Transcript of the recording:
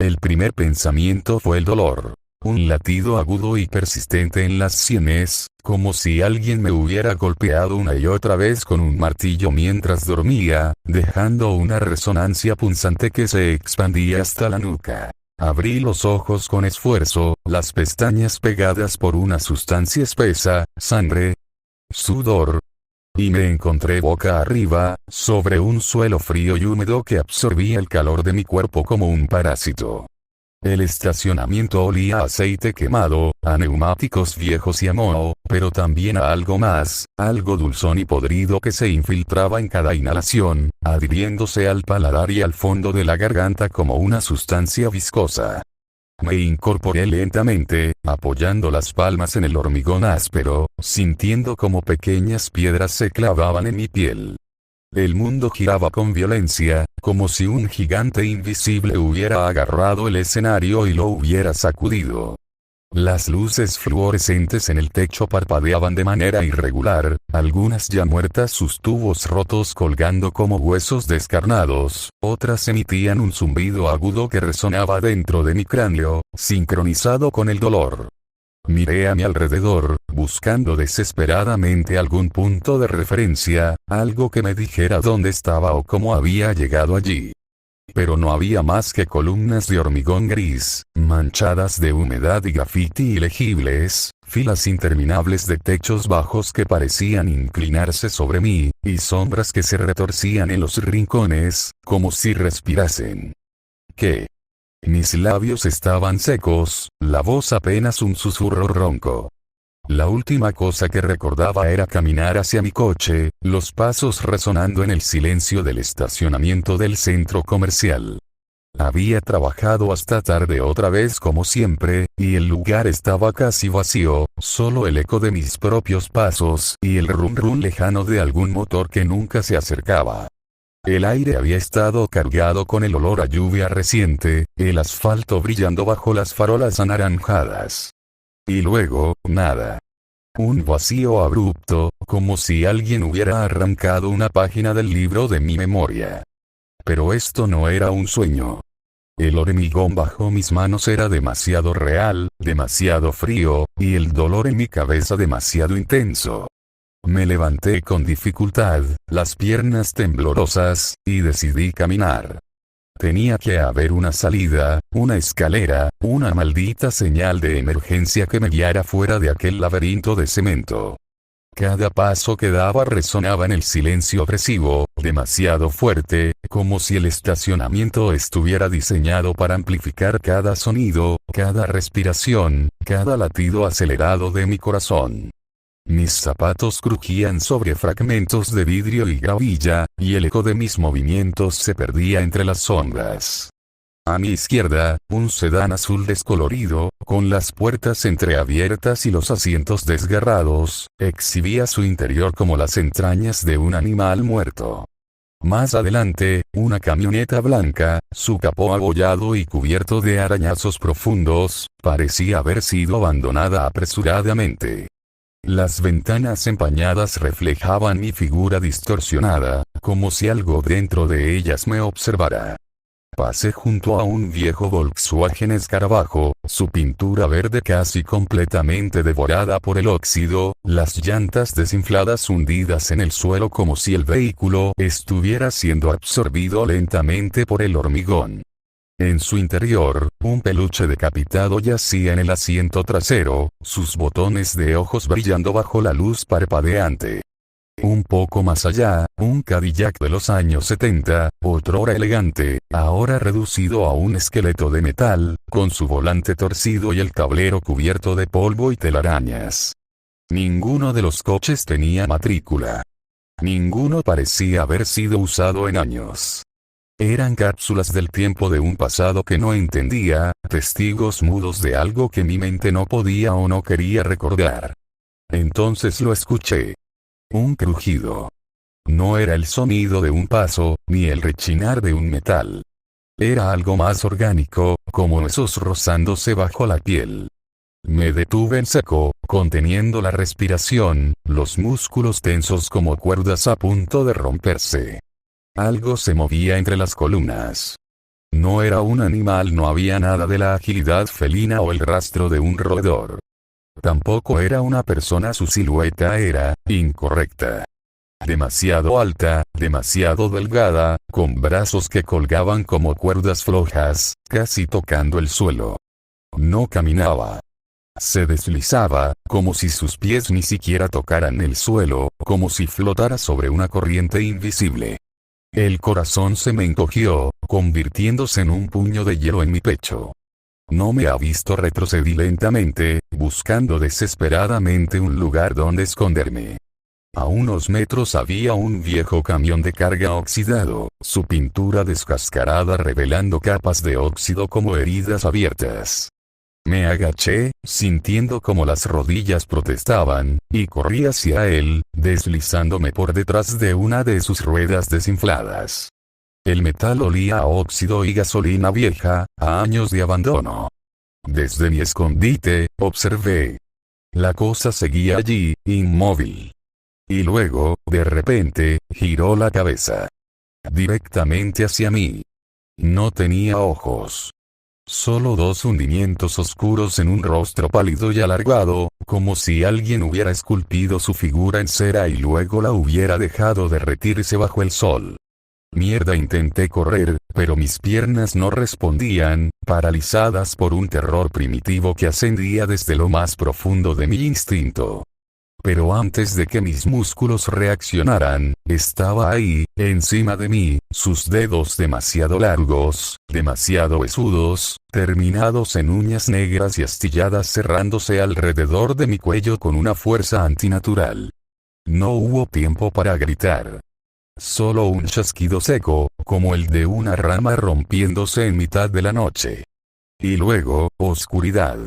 El primer pensamiento fue el dolor. Un latido agudo y persistente en las sienes, como si alguien me hubiera golpeado una y otra vez con un martillo mientras dormía, dejando una resonancia punzante que se expandía hasta la nuca. Abrí los ojos con esfuerzo, las pestañas pegadas por una sustancia espesa, sangre, sudor, y me encontré boca arriba, sobre un suelo frío y húmedo que absorbía el calor de mi cuerpo como un parásito. El estacionamiento olía a aceite quemado, a neumáticos viejos y a moho, pero también a algo más, algo dulzón y podrido que se infiltraba en cada inhalación, adhiriéndose al paladar y al fondo de la garganta como una sustancia viscosa. Me incorporé lentamente, apoyando las palmas en el hormigón áspero, sintiendo como pequeñas piedras se clavaban en mi piel. El mundo giraba con violencia, como si un gigante invisible hubiera agarrado el escenario y lo hubiera sacudido. Las luces fluorescentes en el techo parpadeaban de manera irregular, algunas ya muertas, sus tubos rotos colgando como huesos descarnados, otras emitían un zumbido agudo que resonaba dentro de mi cráneo, sincronizado con el dolor. Miré a mi alrededor, buscando desesperadamente algún punto de referencia, algo que me dijera dónde estaba o cómo había llegado allí. Pero no había más que columnas de hormigón gris, manchadas de humedad y grafiti ilegibles, filas interminables de techos bajos que parecían inclinarse sobre mí, y sombras que se retorcían en los rincones, como si respirasen. ¿Qué? Mis labios estaban secos, la voz apenas un susurro ronco. La última cosa que recordaba era caminar hacia mi coche, los pasos resonando en el silencio del estacionamiento del centro comercial. Había trabajado hasta tarde otra vez como siempre, y el lugar estaba casi vacío, solo el eco de mis propios pasos y el rum rum lejano de algún motor que nunca se acercaba. El aire había estado cargado con el olor a lluvia reciente, el asfalto brillando bajo las farolas anaranjadas. Y luego, nada. Un vacío abrupto, como si alguien hubiera arrancado una página del libro de mi memoria. Pero esto no era un sueño. El hormigón bajo mis manos era demasiado real, demasiado frío, y el dolor en mi cabeza demasiado intenso. Me levanté con dificultad, las piernas temblorosas, y decidí caminar. Tenía que haber una salida, una escalera, una maldita señal de emergencia que me guiara fuera de aquel laberinto de cemento. Cada paso que daba resonaba en el silencio opresivo, demasiado fuerte, como si el estacionamiento estuviera diseñado para amplificar cada sonido, cada respiración, cada latido acelerado de mi corazón. Mis zapatos crujían sobre fragmentos de vidrio y gravilla, y el eco de mis movimientos se perdía entre las sombras. A mi izquierda, un sedán azul descolorido, con las puertas entreabiertas y los asientos desgarrados, exhibía su interior como las entrañas de un animal muerto. Más adelante, una camioneta blanca, su capó abollado y cubierto de arañazos profundos, parecía haber sido abandonada apresuradamente. Las ventanas empañadas reflejaban mi figura distorsionada, como si algo dentro de ellas me observara. Pasé junto a un viejo Volkswagen escarabajo, su pintura verde casi completamente devorada por el óxido, las llantas desinfladas hundidas en el suelo como si el vehículo estuviera siendo absorbido lentamente por el hormigón. En su interior, un peluche decapitado yacía en el asiento trasero, sus botones de ojos brillando bajo la luz parpadeante. Un poco más allá, un Cadillac de los años 70, otrora elegante, ahora reducido a un esqueleto de metal, con su volante torcido y el tablero cubierto de polvo y telarañas. Ninguno de los coches tenía matrícula. Ninguno parecía haber sido usado en años. Eran cápsulas del tiempo de un pasado que no entendía, testigos mudos de algo que mi mente no podía o no quería recordar. Entonces lo escuché. Un crujido. No era el sonido de un paso, ni el rechinar de un metal. Era algo más orgánico, como huesos rozándose bajo la piel. Me detuve en seco, conteniendo la respiración, los músculos tensos como cuerdas a punto de romperse. Algo se movía entre las columnas. No era un animal, no había nada de la agilidad felina o el rastro de un roedor. Tampoco era una persona, su silueta era incorrecta. Demasiado alta, demasiado delgada, con brazos que colgaban como cuerdas flojas, casi tocando el suelo. No caminaba. Se deslizaba, como si sus pies ni siquiera tocaran el suelo, como si flotara sobre una corriente invisible. El corazón se me encogió, convirtiéndose en un puño de hielo en mi pecho. No me ha visto, retrocedí lentamente, buscando desesperadamente un lugar donde esconderme. A unos metros había un viejo camión de carga oxidado, su pintura descascarada revelando capas de óxido como heridas abiertas. Me agaché, sintiendo como las rodillas protestaban, y corrí hacia él, deslizándome por detrás de una de sus ruedas desinfladas. El metal olía a óxido y gasolina vieja, a años de abandono. Desde mi escondite, observé. La cosa seguía allí, inmóvil. Y luego, de repente, giró la cabeza. Directamente hacia mí. No tenía ojos. Solo dos hundimientos oscuros en un rostro pálido y alargado, como si alguien hubiera esculpido su figura en cera y luego la hubiera dejado derretirse bajo el sol. Mierda, intenté correr, pero mis piernas no respondían, paralizadas por un terror primitivo que ascendía desde lo más profundo de mi instinto. Pero antes de que mis músculos reaccionaran, estaba ahí, encima de mí, sus dedos demasiado largos, demasiado huesudos, terminados en uñas negras y astilladas cerrándose alrededor de mi cuello con una fuerza antinatural. No hubo tiempo para gritar. Solo un chasquido seco, como el de una rama rompiéndose en mitad de la noche. Y luego, oscuridad.